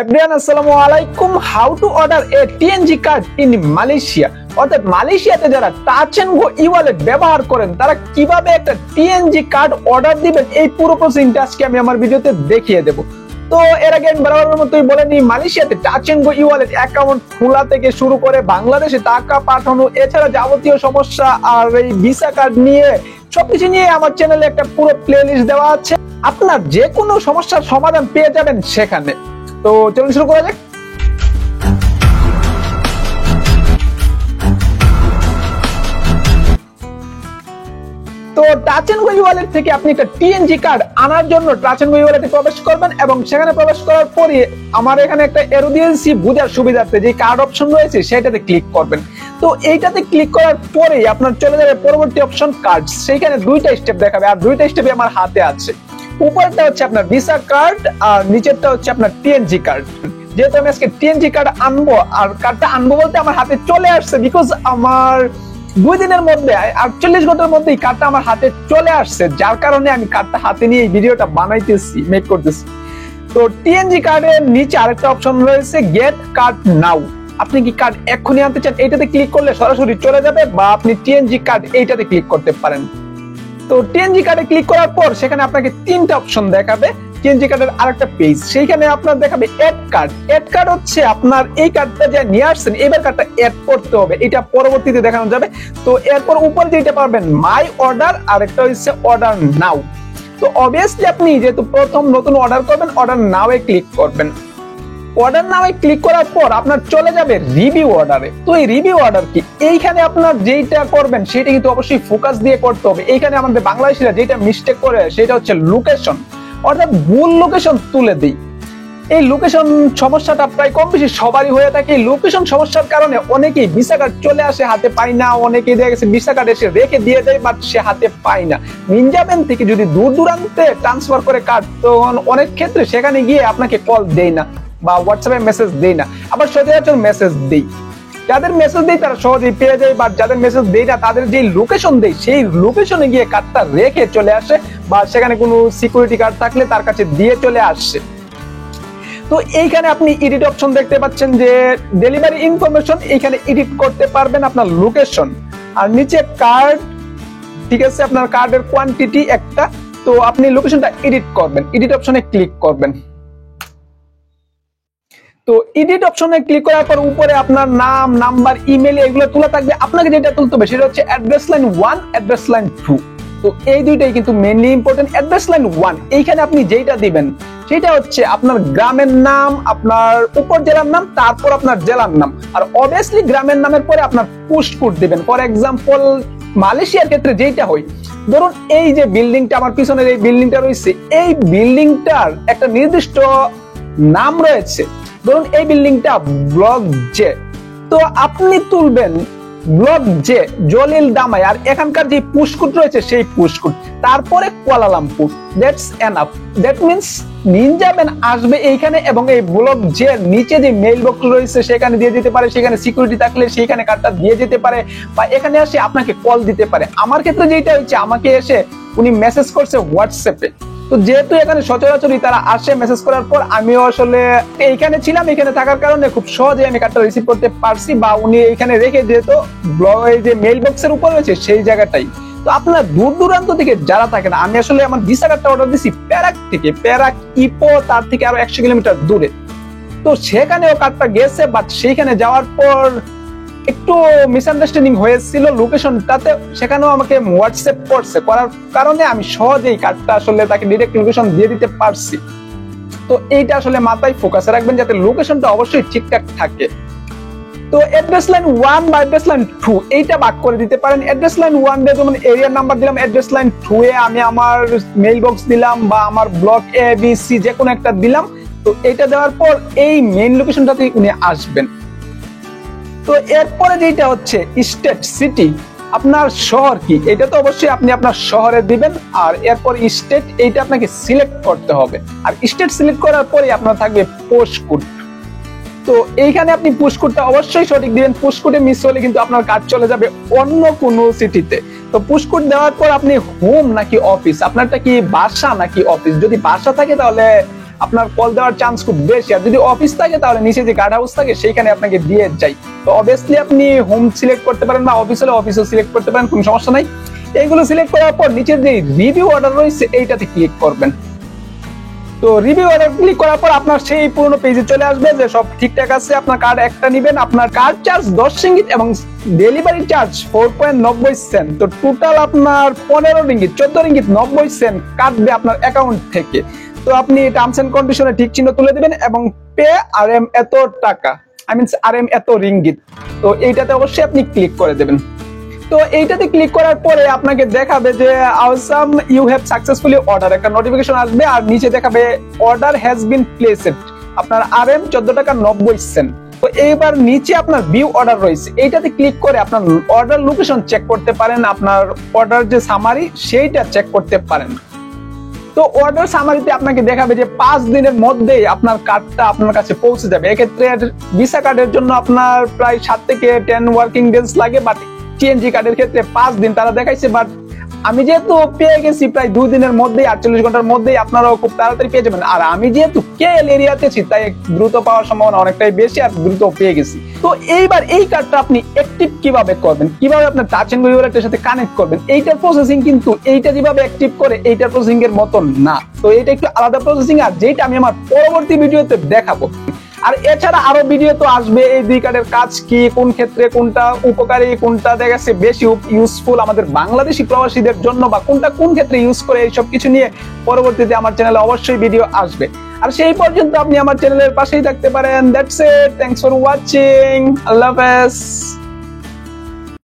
Everyone আসসালামু আলাইকুম। How to order a TNG card in Malaysia. অর্থাৎ মালয়েশিয়াতে যারা touch and go e wallet ব্যবহার করেন তারা কিভাবে একটা টিএনজি কার্ড অর্ডার দিবেন, এই পুরো প্রসেসিংটা আজকে আমি আমার ভিডিওতে দেখিয়ে দেব। তো এর আগে বরাবরের মতোই বলে নিই, মালয়েশিয়াতে touch and go e wallet account খোলা থেকে শুরু করে বাংলাদেশে টাকা পাঠানো, এছাড়া যাবতীয় সমস্যা আর এই ভিসা কার্ড নিয়ে সবকিছু নিয়ে আমার চ্যানেলে একটা পুরো প্লেলিস্ট দেওয়া আছে। আপনার যে কোনো সমস্যার সমাধান পেয়ে যাবেন সেখানে। তো চলুন শুরু করা যাক। তো টাচ এন্ড গো ওয়ালেট থেকে আপনি একটা টিএনজি কার্ড আনার জন্য টাচ এন্ড গো ওয়ালেটে প্রবেশ করবেন এবং সেখানে প্রবেশ করার পরে আমার এখানে একটা এরো দিয়েছি বুঝার সুবিধার্থে, যে কার্ড অপশন রয়েছে সেটাতে ক্লিক করবেন। তো এইটাতে ক্লিক করার পরে আপনার চলে যাবে পরবর্তী অপশন কার্ড। সেইখানে দুইটা স্টেপ দেখাবে আর দুইটা স্টেপে আমার হাতে আছে। উপরটা হচ্ছে আপনার ভিসা কার্ড আর নিচেরটা হচ্ছে আপনার টিএনজি কার্ড। যেহেতু আমি আজকে টিএনজি কার্ড আনবো, আর কার্ডটা আনবো বলতে আমার হাতে চলে আসছে, বিকজ আমার 2 দিনের মধ্যে 48 ঘন্টার মধ্যেই কার্ডটা আমার হাতে চলে আসছে, যার কারণে আমি কার্ডটা হাতে নিয়ে এই ভিডিওটা বানাইতেছি, মেক করতেছি। তো টিএনজি কার্ডের নিচে আরেকটা অপশন রয়েছে গেট কার্ড নাও। আপনি কি কার্ড এক্ষুনি আনতে চান, এইটাতে ক্লিক করলে সরাসরি চলে যাবে, বা আপনি টিএনজি কার্ড এইটাতে ক্লিক করতে পারেন। তো টিএনজি কার্ডে ক্লিক করার পর সেখানে আপনাকে 3টা অপশন দেখাবে। টিএনজি কার্ডের আরেকটা পেজ, সেইখানে আপনার দেখাবে এড কার্ড। এড কার্ড হচ্ছে আপনার এই কার্ডটা যে নিয়ে আসছেন, এবার কার্ডটা এড করতে হবে, এটা পরবর্তীতে দেখানো যাবে। তো এরপর উপরে যেটা পারবেন মাই অর্ডার, আর একটা হচ্ছে অর্ডার নাও। তো অবভিয়াসলি আপনি যেহেতু প্রথম নতুন অর্ডার করবেন, অর্ডার নাও এ ক্লিক করবেন। অর্ডার নাও এ ক্লিক করার পর আপনার চলে যাবে রিভিউ অর্ডারে। তো এই রিভিউ অর্ডার কি, এইখানে আপনার যেটা করবেন সেটা কিন্তু অবশ্যই ফোকাস দিয়ে করতে হবে। এইখানে আমাদের বাংলাদেশিরা যেটা মিস্টেক করে সেটা হচ্ছে লোকেশন, অর্থাৎ ভুল লোকেশন তুলে দিই। এই লোকেশন সমস্যাটা প্রায় কম বেশি সবারই হয়ে থাকে। লোকেশন সমস্যার কারণে অনেকেই ভিসা কার্ড চলে আসে হাতে পায় না, অনেকেই দেখা গেছে ভিসা কার্ড এসে রেখে দিয়ে দেয় বাট সে হাতে পায় না। নিনজা ব্যাংক থেকে যদি দূর দূরান্তে ট্রান্সফার করে কার্ড, তখন অনেক ক্ষেত্রে সেখানে গিয়ে আপনাকে কল দেয় না বা হোয়াটসঅ্যাপে মেসেজ দেই না, আবার সচরাচর মেসেজ দেই। যাদের মেসেজ দেই তারা সহজেই পেয়ে যায়, বাট যাদের মেসেজ দেই না তাদের যে লোকেশন দেই সেই লোকেশনে গিয়ে কার্ডটা রেখে চলে আসে, বা সেখানে কোনো সিকিউরিটি কার্ড থাকলে তার কাছে দিয়ে চলে আসছে। তো এইখানে আপনি এডিট অপশন দেখতে পাচ্ছেন যে ডেলিভারি ইনফরমেশন, এইখানে এডিট করতে পারবেন আপনার লোকেশন। আর নিচে কার্ড, ঠিক আছে, আপনার কার্ডের কোয়ান্টিটি একটা, তো আপনি লোকেশনটা এডিট করবেন, এডিট অপশনে ক্লিক করবেন। তো এডিট অপশনে ক্লিক করার পর উপরে আপনার নাম, নাম্বার, ইমেল এগুলো তোলা থাকবে। আপনাকে যেটা তুলতে হবে সেটা হচ্ছে অ্যাড্রেস লাইন 1, অ্যাড্রেস লাইন 2। তো এই দুইটাই কিন্তু মেইনলি ইম্পর্টেন্ট। অ্যাড্রেস লাইন 1 এইখানে আপনি যেটা দিবেন সেটা হচ্ছে আপনার গ্রামের নাম, আপনার উপজেলার নাম, তারপর আপনার জেলার নাম। আর অবভিয়াসলি গ্রামের নামের পরে আপনার পোস্ট কোড দিবেন। ফর এক্সাম্পল মালয়েশিয়ার ক্ষেত্রে যেটা হয়, ধরুন এই যে বিল্ডিংটা আমার পিছনের এই বিল্ডিংটা রয়েছে, এই বিল্ডিংটার একটা নির্দিষ্ট নাম রয়েছে, ধরুন এই বিল্ডিংটা ব্লক জে, তো আপনি তুলবেন ব্লক জে জলিল দামাই, আর এখানকার যে পুষ্কুট রয়েছে সেই পুষ্কুট, তারপরে Kuala Lumpur. That's enough. That means Ninja bank আসবে এইখানে এবং এই ব্লক জে নিচে যে মেইল বক্স রয়েছে সেখানে দিয়ে যেতে পারে, সেখানে সিকিউরিটি থাকলে সেখানে কার্ডটা দিয়ে যেতে পারে, বা এখানে এসে আপনাকে কল দিতে পারে। আমার ক্ষেত্রে যেটা হচ্ছে, আমাকে এসে উনি মেসেজ করছে হোয়াটসঅ্যাপে। তো যেহেতু এখানে সচরাচরই তারা আসে, মেসেজ করার পর আমিও আসলে এইখানে ছিলাম, এখানে থাকার কারণে খুব সহজে আমি কার্ডটা রিসিভ করতে পারছি, বা উনি এইখানে রেখে যেহেতু ব্লগে যে মেইল বক্সের উপর রয়েছে সেই জায়গাটাই। তো আপনারা দূর দূরান্ত থেকে যারা থাকেন, আমি আসলে আমার ভিসা কার্ডটা অর্ডার দিছি প্যারাক থেকে, প্যারাক ইপো, তার থেকে আরো 100 কিলোমিটার দূরে। তো সেখানেও কার্ডটা গেছে, বাট সেইখানে যাওয়ার পর একটু মিসআন্ডারস্ট্যান্ডিং হয়েছিল লোকেশনটাতে, সেখানেও আমাকে হোয়াটসঅ্যাপ করছে, করার কারণে আমি সহজেই কার্ডটা আসলে তাকে ডাইরেক্ট লোকেশন দিয়ে দিতে পারছি। তো এইটা আসলে মাথায় ফোকাসে রাখবেন যাতে লোকেশনটা অবশ্যই ঠিকঠাক থাকে। তো অ্যাড্রেস লাইন 1 বা অ্যাড্রেস লাইন 2 এইটা ভাগ করে দিতে পারেন। অ্যাড্রেস লাইন 1 দিয়ে যেমন এরিয়ার নাম্বার দিলাম, অ্যাড্রেস লাইন 2 এ আমি আমার মেইল বক্স দিলাম বা আমার ব্লক এ বি সি যে কোনো একটা দিলাম। তো এইটা দেওয়ার পর এই মেইন লোকেশনটাতে উনি আসবেন। তো এরপরে যেটা হচ্ছে স্টেট, সিটি, আপনার শহর কি, এটা তো অবশ্যই আপনি আপনার শহরে দিবেন। আর এরপর স্টেট, এইটা আপনাকে সিলেক্ট করতে হবে। আর স্টেট সিলেক্ট করার পরে আপনার থাকবে পোস্ট কোড। তো এইখানে আপনি পুশ কোডটা অবশ্যই সঠিক দিবেন। পুশ কোডে মিস হলে কিন্তু আপনার কাজ চলে যাবে অন্য কোনো সিটিতে। তো পুশ কোড দেওয়ার পর আপনি হোম নাকি অফিস, আপনারটা কি বাসা নাকি অফিস, যদি বাসা থাকে তাহলে আপনার কল দেওয়ার চান্স খুব বেশি। আর যদি অফিস থাকে তাহলে নিচে যে গার্ড হাউস থাকে সেইখানে আপনাকে দিয়ে যায়। তো অবভিয়াসলি আপনি হোম সিলেক্ট করতে পারেন বা অফিস হলে অফিসও সিলেক্ট করতে পারেন, কোনো সমস্যা নাই। এইগুলো সিলেক্ট করার পর নিচের যে রিভিউ অর্ডার রয়েছে এইটাতে ক্লিক করবেন। তো রিভিউ অর্ডার ক্লিক করার পর আপনার সেই পুরনো পেজে চলে আসবে যে সব ঠিকঠাক আছে। আপনার কার্ড একটা নেবেন, আপনার কার্ড চার্জ 10 রিঙ্গিত এবং ডেলিভারি চার্জ 4.90 সেন্ট। তো টোটাল আপনার 15 রিঙ্গিত 14 রিঙ্গিত 90 সেন্ট কাটবে আপনার অ্যাকাউন্ট থেকে। তো আপনি টার্মস এন্ড কন্ডিশনে ঠিক চিহ্ন তুলে দিবেন এবং পে RM এত টাকা, RM এত রিঙ্গিত। তো এইটাতে অবশ্যই আপনি ক্লিক করে দেবেন। তো এইটাতে ক্লিক করার পরে আপনাকে দেখাবে যে awesome you have successfully order, একটা নোটিফিকেশন আসবে আর নিচে দেখাবে অর্ডার হ্যাজ বিন প্লেসড, আপনার RM 14 টাকা 90 সেন্ট। তো এইবার নিচে আপনার ভিউ অর্ডার রয়েছে, এইটাতে ক্লিক করে আপনার অর্ডার লোকেশন চেক করতে পারেন, আপনার অর্ডার যে সামারি সেইটা চেক করতে পারেন। তো অর্ডার সামারিতে আপনাকে দেখাবে যে 5 দিনের মধ্যেই আপনার কার্ডটা আপনার কাছে পৌঁছে যাবে। এক্ষেত্রে ভিসা কার্ডের জন্য আপনার প্রায় 7 থেকে 10 ওয়ার্কিং ডেজ লাগে, বাট TNG কার্ডের ক্ষেত্রে 5 দিন তারা দেখাইছে। বাট আমি যেহেতু পেয়ে গেছি প্রায় 2 দিনের মধ্যেই, 48 ঘন্টার মধ্যেই আপনারাও খুব তাড়াতাড়ি পেয়ে যাবেন। আর আমি যেহেতু KL এরিয়াতে আছি তাই দ্রুত পাওয়ার সম্ভাবনা অনেকটাই বেশি আর দ্রুত পেয়ে গেছি। তো এইবার এই কার্ডটা আপনি অ্যাক্টিভ কিভাবে করবেন, কিভাবে আপনার টাচ এন্ড গো ওয়ালেটের সাথে কানেক্ট করবেন, এইটার প্রসেসিং কিন্তু এইটা যেভাবে অ্যাক্টিভ করে এইটার প্রসেসিং এর মতন না। তো এটা একটু আলাদা প্রসেসিং, আর যেটা আমি আমার পরবর্তী ভিডিওতে দেখাবো। আর এছাড়া আরো ভিডিও তো আসবে এই দুই কার্ডের কাজ কি, কোন ক্ষেত্রে কোনটা উপকারী, কোনটা দেখা যাচ্ছে বেশি ইউজফুল আমাদের বাংলাদেশি প্রবাসীদের জন্য, বা কোনটা কোন ক্ষেত্রে ইউজ করে, এইসব কিছু নিয়ে পরবর্তীতে আমার চ্যানেলে অবশ্যই ভিডিও আসবে। আর সেই পর্যন্ত আপনি আমার চ্যানেলের পাশেই থাকতে পারেন। That's it, thanks for watching, আল্লাহ হাফেজ।